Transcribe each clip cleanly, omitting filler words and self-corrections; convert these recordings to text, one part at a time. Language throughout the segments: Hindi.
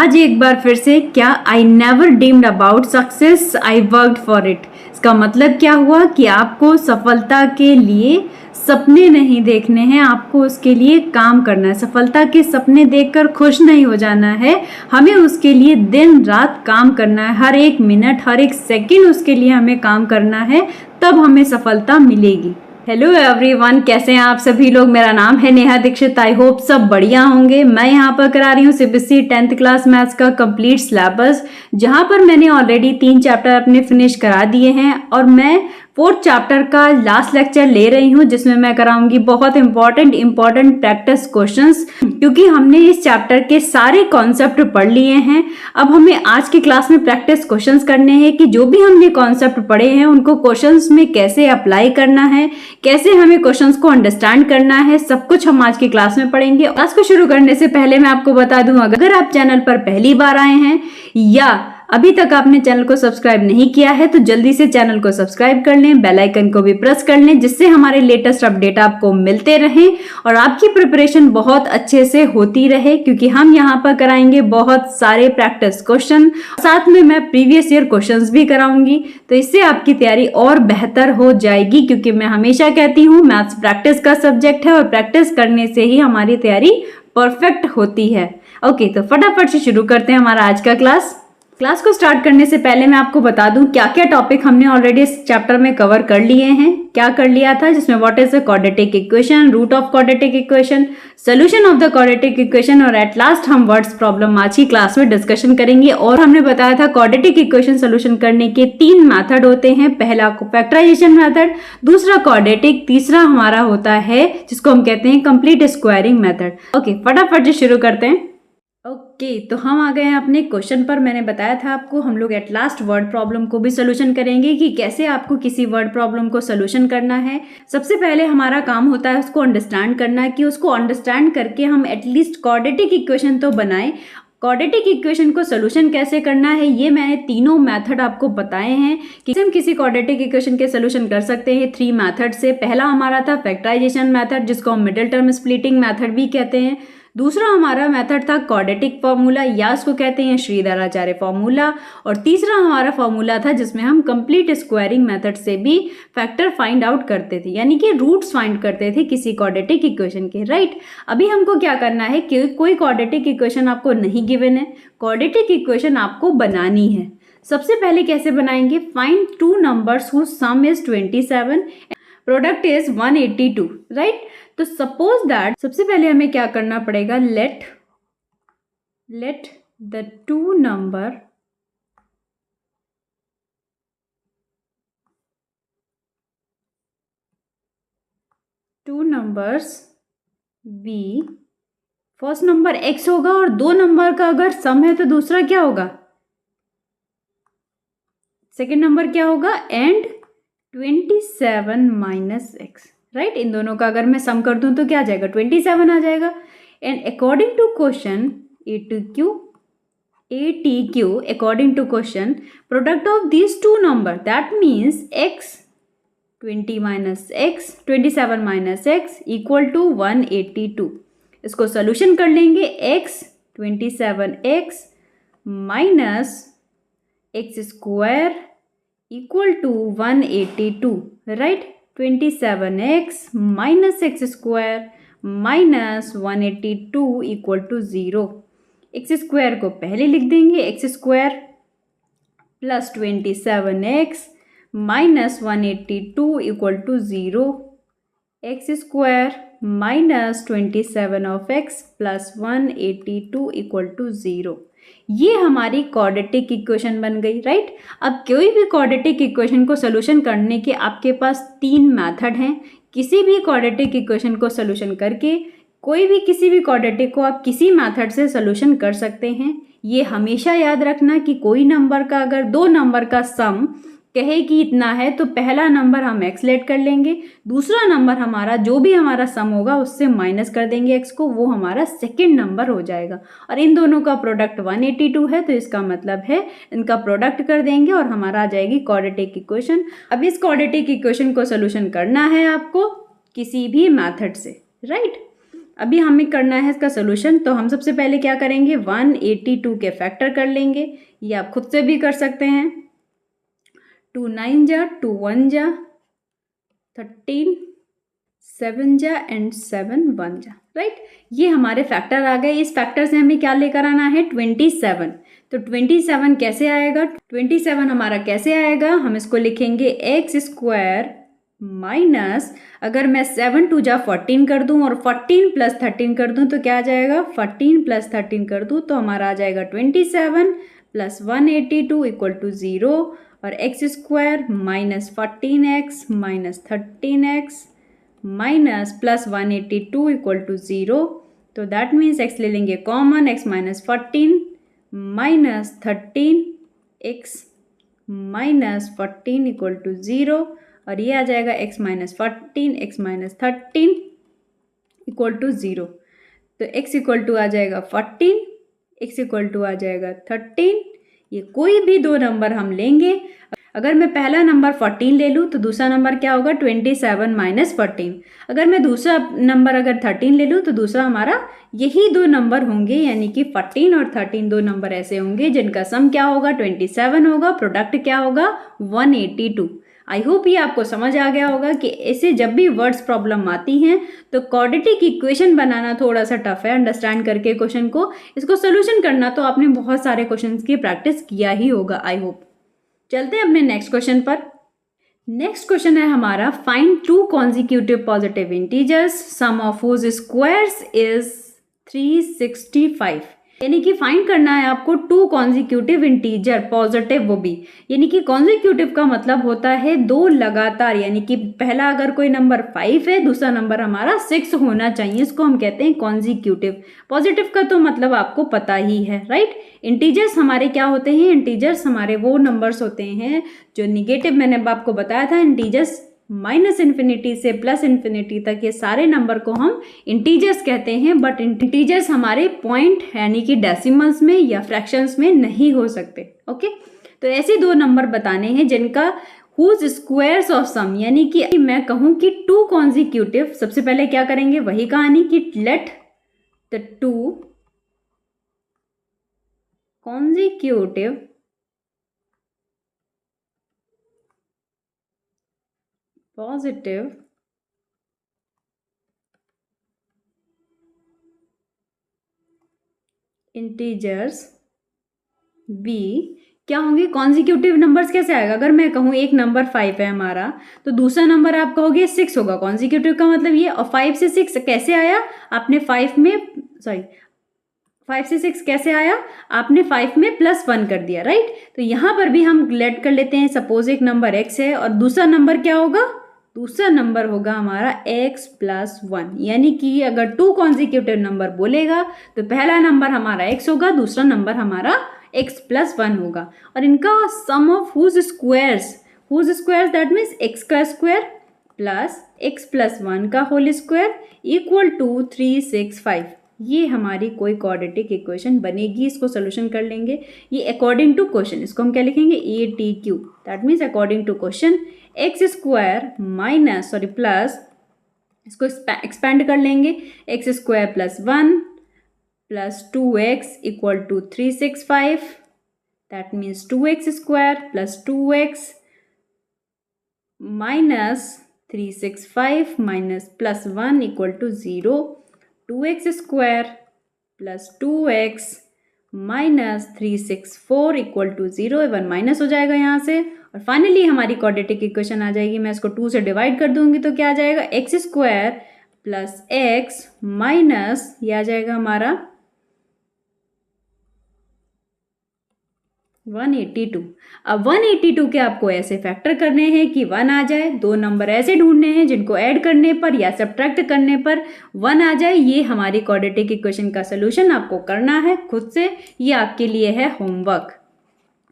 आज एक बार फिर से क्या I never dreamed about success, I worked for it. इसका मतलब क्या हुआ कि आपको सफलता के लिए सपने नहीं देखने हैं, आपको उसके लिए काम करना है। सफलता के सपने देखकर खुश नहीं हो जाना है, हमें उसके लिए दिन रात काम करना है। हर एक मिनट, हर एक सेकंड उसके लिए हमें काम करना है, तब हमें सफलता मिलेगी। हेलो एवरीवन, कैसे हैं आप सभी लोग। मेरा नाम है नेहा दीक्षित। आई होप सब बढ़िया होंगे। मैं यहाँ पर करा रही हूँ सीबीएसई 10th क्लास मैथ्स का कंप्लीट सिलेबस, जहाँ पर मैंने ऑलरेडी 3 चैप्टर अपने फिनिश करा दिए हैं और मैं 4th चैप्टर का लास्ट लेक्चर ले रही हूँ, जिसमें मैं कराऊंगी बहुत इंपॉर्टेंट प्रैक्टिस क्वेश्चंस, क्योंकि हमने इस चैप्टर के सारे कॉन्सेप्ट पढ़ लिए हैं। अब हमें आज की क्लास में प्रैक्टिस क्वेश्चंस करने हैं कि जो भी हमने कॉन्सेप्ट पढ़े हैं उनको क्वेश्चंस में कैसे अप्लाई करना है, कैसे हमें क्वेश्चंस को अंडरस्टैंड करना है, सब कुछ हम आज की क्लास में पढ़ेंगे। क्लास को शुरू करने से पहले मैं आपको बता दूं, अगर आप चैनल पर पहली बार आए हैं या अभी तक आपने चैनल को सब्सक्राइब नहीं किया है तो जल्दी से चैनल को सब्सक्राइब कर लें, बेल आइकन को भी प्रेस कर लें, जिससे हमारे लेटेस्ट अपडेट आपको मिलते रहें और आपकी प्रिपरेशन बहुत अच्छे से होती रहे, क्योंकि हम यहाँ पर कराएंगे बहुत सारे प्रैक्टिस क्वेश्चन, साथ में मैं प्रीवियस ईयर क्वेश्चंस भी कराऊंगी। तो इससे आपकी तैयारी और बेहतर हो जाएगी, क्योंकि मैं हमेशा कहती हूँ मैथ्स प्रैक्टिस का सब्जेक्ट है और प्रैक्टिस करने से ही हमारी तैयारी परफेक्ट होती है। ओके, तो फटाफट से शुरू करते हैं हमारा आज का क्लास को स्टार्ट करने से पहले मैं आपको बता दूं क्या क्या टॉपिक हमने ऑलरेडी इस चैप्टर में कवर कर लिए हैं। क्या कर लिया था, जिसमें what is the quadratic equation, root of quadratic equation, solution of the quadratic equation और एट लास्ट हम वर्ड्स प्रॉब्लम आज की क्लास में डिस्कशन करेंगे। और हमने बताया था क्वाड्रेटिक इक्वेशन सोल्यूशन करने के 3 मेथड होते हैं। पहला फैक्टराइजेशन मेथड, दूसरा क्वाड्रेटिक, तीसरा हमारा होता है जिसको हम कहते हैं कंप्लीट स्क्वायरिंग मेथड। ओके, फटाफट से शुरू करते हैं। ओके, तो हम आ गए हैं अपने क्वेश्चन पर। मैंने बताया था आपको हम लोग एट लास्ट वर्ड प्रॉब्लम को भी सोल्यूशन करेंगे कि कैसे आपको किसी वर्ड प्रॉब्लम को सोल्यूशन करना है। सबसे पहले हमारा काम होता है उसको अंडरस्टैंड करना, कि उसको अंडरस्टैंड करके हम एटलीस्ट क्वाड्रेटिक इक्वेशन तो बनाएं। क्वाड्रेटिक इक्वेशन को सोल्यूशन कैसे करना है, ये मैंने तीनों मेथड आपको बताए हैं कि हम किसी क्वाड्रेटिक इक्वेशन के सोल्यूशन कर सकते हैं 3 मेथड से। पहला हमारा था फैक्टराइजेशन मेथड, जिसको हम मिडिल टर्म स्प्लिटिंग मेथड भी कहते हैं। दूसरा हमारा मेथड था क्वाड्रेटिक फॉर्मूला, या उसको कहते हैं श्रीधराचार्य फॉर्मूला। और तीसरा हमारा फॉर्मूला था जिसमें हम कंप्लीट स्क्वायरिंग मेथड से भी फैक्टर फाइंड आउट करते थे, यानी कि रूट्स फाइंड करते थे किसी क्वाड्रेटिक इक्वेशन के। राइट, अभी हमको क्या करना है कि कोई क्वाड्रेटिक इक्वेशन आपको नहीं गिवन है, क्वाड्रेटिक इक्वेशन आपको बनानी है। सबसे पहले कैसे बनाएंगे, find 2 numbers whose sum is 27, product is 182। Right, तो सपोज दैट सबसे पहले हमें क्या करना पड़ेगा, let the 2 numbers be, first number x होगा और 2 नंबर का अगर सम है तो दूसरा क्या होगा, सेकेंड नंबर क्या होगा, एंड 27 माइनस x। राइट, इन दोनों का अगर मैं सम कर दूं तो क्या आ जाएगा, 27 आ जाएगा। And according to question ATQ, according to question product of these 2 number, that means x 27 minus x equal to 182। इसको सोल्यूशन कर लेंगे, x 27x minus x square equal to 182। Right, 27x minus x square minus 182 equal to 0। X square को पहले लिख देंगे, x square plus 27x minus 182 equal to 0। X square minus 27 of x plus 182 equal to 0। ये हमारी क्वाड्रेटिक इक्वेशन बन गई। राइट, अब कोई भी क्वाड्रेटिक इक्वेशन को सोल्यूशन करने के आपके पास 3 मेथड हैं। किसी भी क्वाड्रेटिक इक्वेशन को सोल्यूशन करके कोई भी किसी भी क्वाड्रेटिक को आप किसी मेथड से सोल्यूशन कर सकते हैं। ये हमेशा याद रखना कि कोई नंबर का अगर 2 नंबर का सम कहे कि इतना है तो पहला नंबर हम x लेट कर लेंगे, दूसरा नंबर हमारा जो भी हमारा सम होगा उससे माइनस कर देंगे x को, वो हमारा सेकंड नंबर हो जाएगा। और इन दोनों का प्रोडक्ट 182 है, तो इसका मतलब है इनका प्रोडक्ट कर देंगे और हमारा आ जाएगी क्वाड्रेटिक इक्वेशन। अब इस क्वाड्रेटिक इक्वेशन को सोल्यूशन करना है आपको किसी भी मेथड से। राइट, अभी हमें करना है इसका सोल्यूशन। तो हम सबसे पहले क्या करेंगे, 182 के फैक्टर कर लेंगे। ये आप खुद से भी कर सकते हैं। 2 9 जा, 2 1 जा, 13, 7 जा एंड 7 1 जा, राइट। ये हमारे फैक्टर आ गए। इस फैक्टर से हमें क्या लेकर आना है, 27। तो 27 कैसे आएगा, 27 हमारा कैसे आएगा, हम इसको लिखेंगे एक्स स्क्वायर माइनस, अगर मैं 7 2 जा 14 कर दूं और 14 प्लस 13 कर दूं तो क्या आ जाएगा, 14 प्लस 13 कर दूं तो हमारा आ जाएगा 27 प्लस 182 इक्वल टू 0, और x square minus 14x minus 13x minus plus 182 equal to 0। तो दैट मीन्स x ले लेंगे common, x minus 14 minus 13x minus 14 equal to 0, और ये आ जाएगा x minus 14 x minus 13 equal to 0। तो x इक्वल टू आ जाएगा 14, x इक्वल टू आ जाएगा 13। ये कोई भी दो नंबर हम लेंगे। अगर मैं पहला नंबर 14 ले लूँ तो दूसरा नंबर क्या होगा, 27 माइनस 14। अगर मैं दूसरा नंबर अगर 13 ले लूँ तो दूसरा हमारा यही दो नंबर होंगे, यानी कि 14 और 13 दो नंबर ऐसे होंगे जिनका सम क्या होगा, 27 होगा, प्रोडक्ट क्या होगा, 182। आई होप ये आपको समझ आ गया होगा कि ऐसे जब भी वर्ड्स प्रॉब्लम आती हैं तो क्वाड्रेटिक इक्वेशन बनाना थोड़ा सा टफ है, अंडरस्टैंड करके क्वेश्चन को, इसको सोल्यूशन करना तो आपने बहुत सारे क्वेश्चंस की प्रैक्टिस किया ही होगा, आई होप। चलते हैं अपने नेक्स्ट क्वेश्चन पर। नेक्स्ट क्वेश्चन है हमारा, find two consecutive positive integers sum of whose squares is 365, यानी कि फाइंड करना है आपको टू कॉन्जिक्यूटिव इंटीजर पॉजिटिव, वो भी यानी कि कॉन्जिक्यूटिव का मतलब होता है दो लगातार, यानी कि पहला अगर कोई नंबर 5 है दूसरा नंबर हमारा 6 होना चाहिए, इसको हम कहते हैं कॉन्जिक्यूटिव। पॉजिटिव का तो मतलब आपको पता ही है, राइट। इंटीजर्स हमारे क्या होते हैं, इंटीजर्स हमारे वो नंबर्स होते हैं जो निगेटिव, मैंने आपको बताया था इंटीजर्स माइनस इन्फिनिटी से प्लस इन्फिनिटी तक ये सारे नंबर को हम इंटीजर्स कहते हैं। बट इंटीजर्स हमारे पॉइंट यानी कि डेसिमल्स में या फ्रैक्शंस में नहीं हो सकते, ओके। तो ऐसे दो नंबर बताने हैं जिनका हुज स्क्वायर्स ऑफ सम, यानी कि मैं कहूं कि टू कॉन्जिक्यूटिव, सबसे पहले क्या करेंगे वही कहानी कि let the two consecutive positive integers be क्या होंगे, कॉन्जिक्यूटिव नंबर्स कैसे आएगा, अगर मैं कहूँ एक नंबर 5 है हमारा तो दूसरा नंबर आप कहोगे 6 होगा, कॉन्जिक्यूटिव का मतलब ये। और 5 से 6 कैसे आया, आपने 5 से 6 कैसे आया, आपने 5 में +1 कर दिया, राइट। तो यहाँ पर भी हम लेट कर लेते हैं, सपोज एक नंबर x है और दूसरा नंबर क्या होगा, दूसरा नंबर होगा हमारा x + 1, यानी कि अगर टू कॉन्जिक्यूटिव नंबर बोलेगा तो पहला नंबर हमारा x होगा, दूसरा नंबर हमारा x + 1 होगा, और इनका sum of whose squares that means x का स्क्वायर प्लस x + 1 का होल स्क्वायर इक्वल टू 365। ये हमारी कोई क्वाड्रेटिक इक्वेशन बनेगी, इसको सोल्यूशन कर लेंगे। ये अकॉर्डिंग टू क्वेश्चन, इसको हम क्या लिखेंगे, ATQ, that means according to question x square minus plus, इसको एक्सपेंड कर लेंगे, x square plus 1 plus 2x equal to 365, that means 2x square plus 2x minus 365 minus plus 1 equal to 0, 2x square plus 2x minus 364 equal to 0, 1 minus हो जाएगा यहाँ से, और फाइनली हमारी क्वाड्रेटिक इक्वेशन आ जाएगी। मैं इसको 2 से डिवाइड कर दूंगी तो क्या आ जाएगा, x square plus x minus ये आ जाएगा हमारा 182। अब 182 के आपको ऐसे फैक्टर करने हैं कि 1 आ जाए, दो नंबर ऐसे ढूंढने हैं जिनको ऐड करने पर या सब्ट्रैक्ट करने पर 1 आ जाए। ये हमारी क्वाड्रेटिक इक्वेशन का सोल्यूशन आपको करना है खुद से, ये आपके लिए है होमवर्क,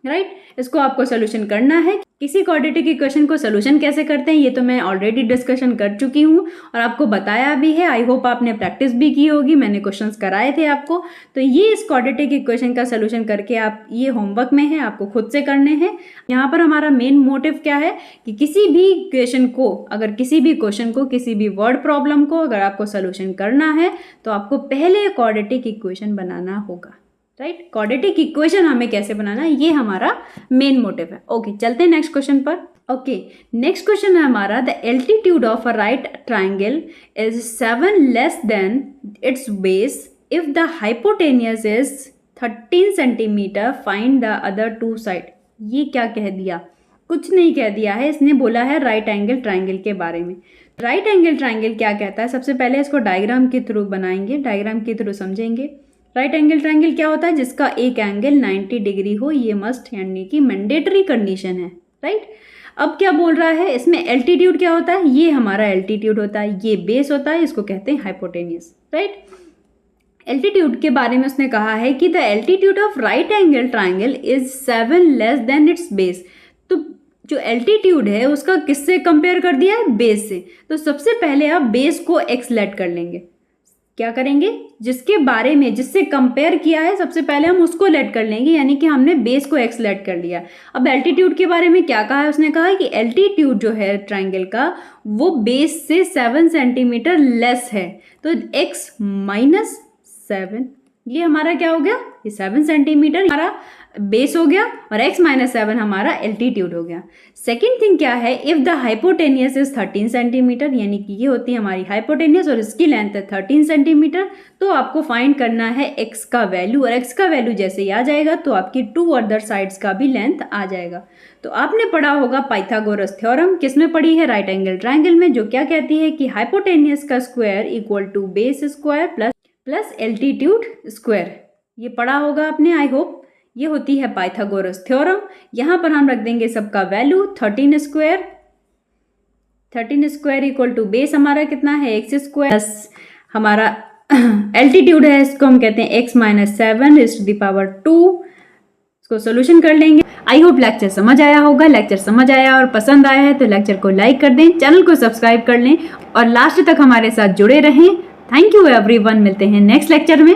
राइट। इसको आपको सोल्यूशन करना है किसी क्वाड्रेटिक इक्वेशन को सोल्यूशन कैसे करते हैं ये तो मैं ऑलरेडी डिस्कशन कर चुकी हूँ और आपको बताया भी है। आई होप आपने प्रैक्टिस भी की होगी, मैंने क्वेश्चंस कराए थे आपको। तो ये इस क्वाड्रेटिक इक्वेशन का सोल्यूशन करके आप, ये होमवर्क में है, आपको खुद से करने हैं। यहाँ पर हमारा मेन मोटिव क्या है कि किसी भी इक्वेशन को, अगर किसी भी क्वेश्चन को, किसी भी वर्ड प्रॉब्लम को अगर आपको सोल्यूशन करना है तो आपको पहले क्वाड्रेटिक इक्वेशन बनाना होगा, राइट। क्वाड्रेटिक इक्वेशन हमें कैसे बनाना है ये हमारा मेन मोटिव है। ओके, चलते हैं नेक्स्ट क्वेश्चन पर। ओके, नेक्स्ट क्वेश्चन है हमारा, the altitude of a right triangle is 7 less than its base if the hypotenuse is 13 centimetre, find the other two side. ये क्या कह दिया? कुछ नहीं कह दिया है, इसने बोला है राइट एंगल ट्राइंगल के बारे में। राइट एंगल ट्राइंगल क्या कहता है? सबसे पहले इसको डायग्राम के थ्रू बनाएंगे, डायग्राम के थ्रू समझेंगे। राइट एंगल ट्राइंगल क्या होता है? जिसका एक एंगल 90 डिग्री हो, ये मस्ट यानी कि मैंडेटरी कंडीशन है, राइट। अब क्या बोल रहा है इसमें? एल्टीट्यूड क्या होता है? ये हमारा एल्टीट्यूड होता है, ये बेस होता है, इसको कहते हैं हाइपोटेनियस, राइट। एल्टीट्यूड के बारे में उसने कहा है कि the altitude of right angle triangle is 7 less than its base. तो जो एल्टीट्यूड है उसका किससे कंपेयर कर दिया है? बेस से। तो सबसे पहले आप बेस को एक्स लेट कर लेंगे। क्या करेंगे? जिसके बारे में, जिससे कंपेयर किया है, सबसे पहले हम उसको लेट कर लेंगे, यानी कि हमने बेस को एक्स लेट कर लिया। अब एल्टीट्यूड के बारे में क्या कहा है? उसने कहा है कि एल्टीट्यूड जो है ट्राइंगल का वो बेस से 7 सेंटीमीटर लेस है। तो x माइनस 7, ये हमारा क्या हो गया? ये 7 सेंटीमीटर हमारा बेस हो गया और x माइनस 7 हमारा एल्टीट्यूड हो गया। सेकेंड थिंग क्या है? If the hypotenuse is 13 centimetre, यानी कि ये होती है हमारी हाइपोटेनियस और इसकी लेंथ है 13 सेंटीमीटर। तो आपको फाइंड करना है x का वैल्यू, और x का वैल्यू जैसे ही आ जाएगा तो आपकी 2 अदर साइड्स का भी लेंथ आ जाएगा। तो आपने पढ़ा होगा पाइथागोरस थ्योरम, किसमें पढ़ी है? राइट एंगल ट्राइंगल में, जो क्या कहती है कि हाइपोटेनियस का square equal to base square plus altitude square. ये पढ़ा होगा आपने, आई होप। ये होती है पाइथागोरस थ्योरम। यहाँ पर हम रख देंगे सबका value 13 square equal to base हमारा कितना है? एक्स स्क्वायर प्लस हमारा एल्टीट्यूड है, इसको हम कहते हैं x minus 7 is to the power 2। इसको सोल्यूशन कर लेंगे। आई होप लेक्चर समझ आया होगा। लेक्चर समझ आया और पसंद आया है तो लेक्चर को लाइक कर दें, चैनल को सब्सक्राइब कर लें और लास्ट तक हमारे साथ जुड़े रहें। थैंक यू एवरीवन, मिलते हैं नेक्स्ट लेक्चर में।